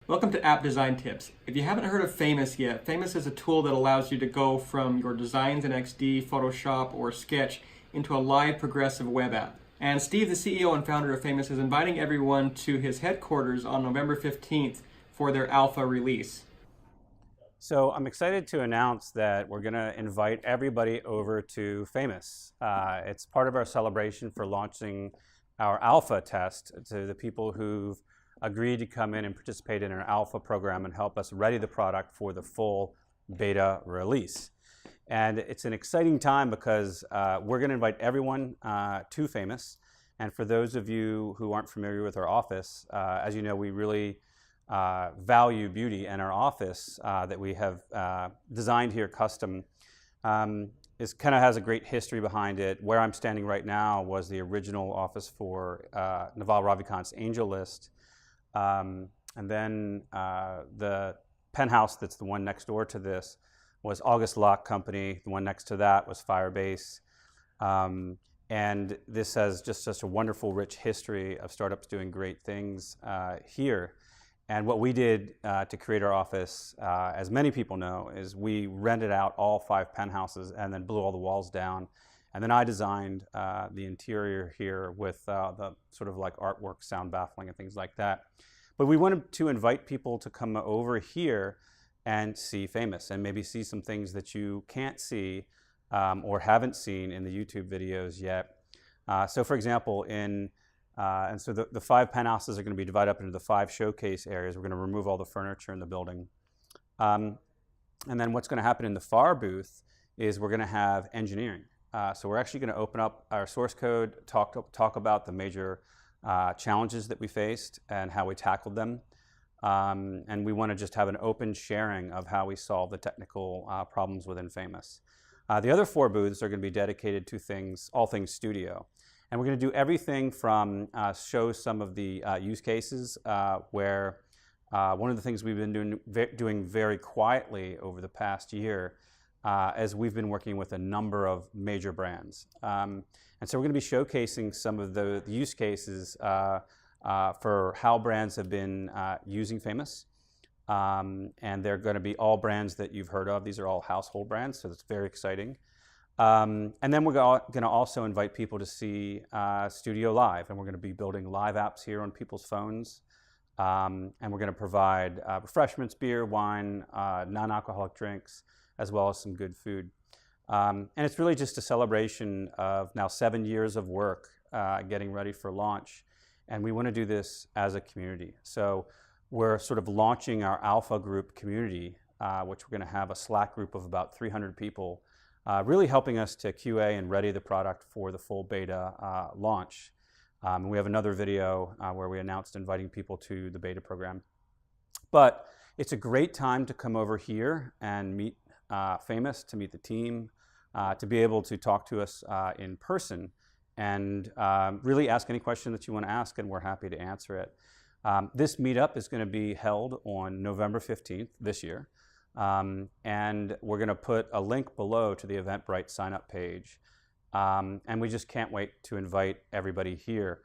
Welcome to App Design Tips. If you haven't heard of Famous yet, Famous is a tool that allows you to go from your designs in XD, Photoshop, or Sketch into a live progressive web app. And Steve, the CEO and founder of Famous, is inviting everyone to his headquarters on November 15th for their alpha release. So I'm excited to announce that we're going to invite everybody over to Famous. It's part of our celebration for launching our alpha test to the people who've agreed to come in and participate in our alpha program and help us ready the product for the full beta release. And it's an exciting time because we're going to invite everyone to Famous. And for those of you who aren't familiar with our office, as you know, we really value beauty, and our office that we have designed here custom kind of has a great history behind it. Where I'm standing right now was the original office for Naval Ravikant's Angel List. And then the penthouse that's the one next door to this was August Lock Company. The one next to that was Firebase. And this has just such a wonderful, rich history of startups doing great things here. And what we did to create our office, as many people know, is we rented out all 5 penthouses and then blew all the walls down. And then I designed the interior here with the sort of like artwork, sound baffling, and things like that. But we wanted to invite people to come over here and see Famous and maybe see some things that you can't see or haven't seen in the YouTube videos yet. So for example, and so the 5 penthouses are going to be divided up into the 5 showcase areas. We're going to remove all the furniture in the building. And then what's going to happen in the far booth is we're going to have engineering. So we're actually going to open up our source code, talk about the major challenges that we faced and how we tackled them. And we want to just have an open sharing of how we solve the technical problems within Famous. The other 4 booths are going to be dedicated to all things studio. And we're going to do everything from show some of the use cases where one of the things we've been doing very quietly over the past year as we've been working with a number of major brands. And so we're going to be showcasing some of the use cases for how brands have been using Famous. And they're going to be all brands that you've heard of. These are all household brands, so that's very exciting. And then we're going to also invite people to see Studio Live, and we're going to be building live apps here on people's phones. And we're going to provide refreshments, beer, wine, non-alcoholic drinks, as well as some good food. And it's really just a celebration of now 7 years of work getting ready for launch. And we want to do this as a community. So we're sort of launching our alpha group community, which we're going to have a Slack group of about 300 people, really helping us to QA and ready the product for the full beta launch. We have another video where we announced inviting people to the beta program. But it's a great time to come over here and meet Famous, to meet the team, to be able to talk to us in person, and really ask any question that you want to ask, and we're happy to answer it. This meetup is going to be held on November 15th this year. And we're going to put a link below to the Eventbrite sign-up page. And we just can't wait to invite everybody here.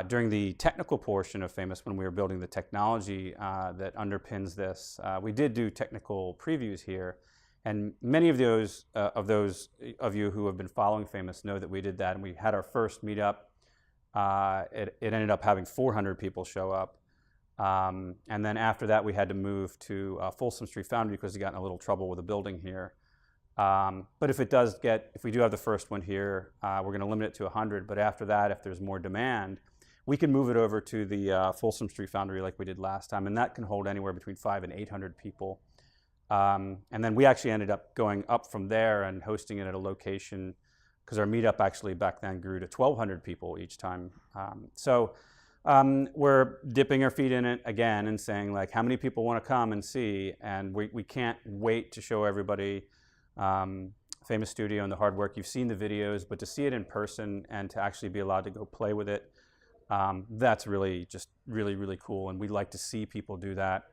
During the technical portion of Famous, when we were building the technology that underpins this, we did do technical previews here. And many of those of you who have been following Famous know that we did that. And we had our first meetup. It ended up having 400 people show up. And then after that, we had to move to Folsom Street Foundry because we got in a little trouble with the building here. But if we do have the first one here, we're going to limit it to 100. But after that, if there's more demand, we can move it over to the Folsom Street Foundry like we did last time. And that can hold anywhere between 500 and 800 people. And then we actually ended up going up from there and hosting it at a location, because our meetup actually back then grew to 1,200 people each time. We're dipping our feet in it again and saying, like, how many people want to come and see? And we can't wait to show everybody Famous Studio and the hard work. You've seen the videos, but to see it in person and to actually be allowed to go play with it, that's really just really cool. And we'd like to see people do that.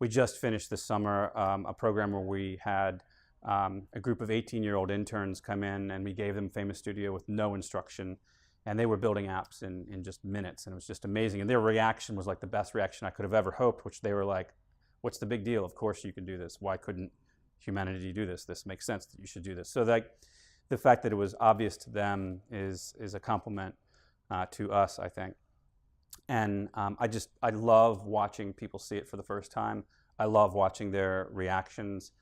We just finished this summer a program where we had a group of 18-year-old interns come in, and we gave them Famous Studio with no instruction. and they were building apps in just minutes, and it was just amazing. And their reaction was like the best reaction I could have ever hoped, which they were like, what's the big deal? Of course you can do this. Why couldn't humanity do this? This makes sense that you should do this. So like the fact that it was obvious to them is a compliment to us, I think. And I love watching people see it for the first time. I love watching their reactions.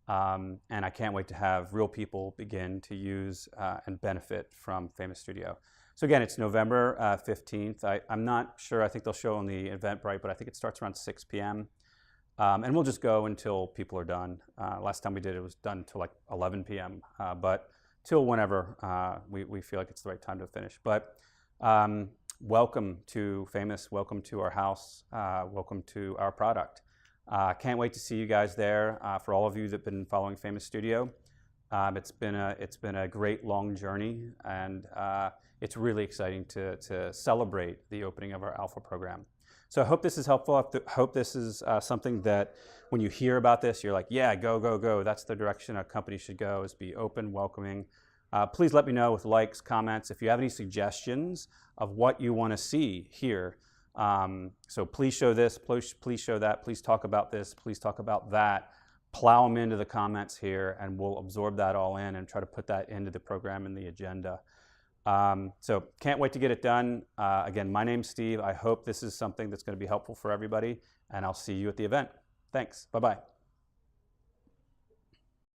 And I can't wait to have real people begin to use and benefit from Famous Studio. So again, it's November 15th. I'm not sure, I think they'll show on the Eventbrite, but I think it starts around 6 p.m. And we'll just go until people are done. Last time we did it was done until like 11 p.m. But till whenever we feel like it's the right time to finish. But welcome to Famous, welcome to our house, welcome to our product. Can't wait to see you guys there. For all of you that have been following Famous Studio, it's been a great long journey, and it's really exciting to celebrate the opening of our Alpha program. So I hope this is helpful. I hope this is something that when you hear about this, you're like, yeah, go, go, go. That's the direction a company should go, is be open, welcoming. Please let me know with likes, comments, if you have any suggestions of what you want to see here. So please show this, please show that, please talk about this, please talk about that. Plow them into the comments here, and we'll absorb that all in and try to put that into the program and the agenda. So can't wait to get it done. Again, my name's Steve. I hope this is something that's going to be helpful for everybody, and I'll see you at the event. Thanks. Bye-bye.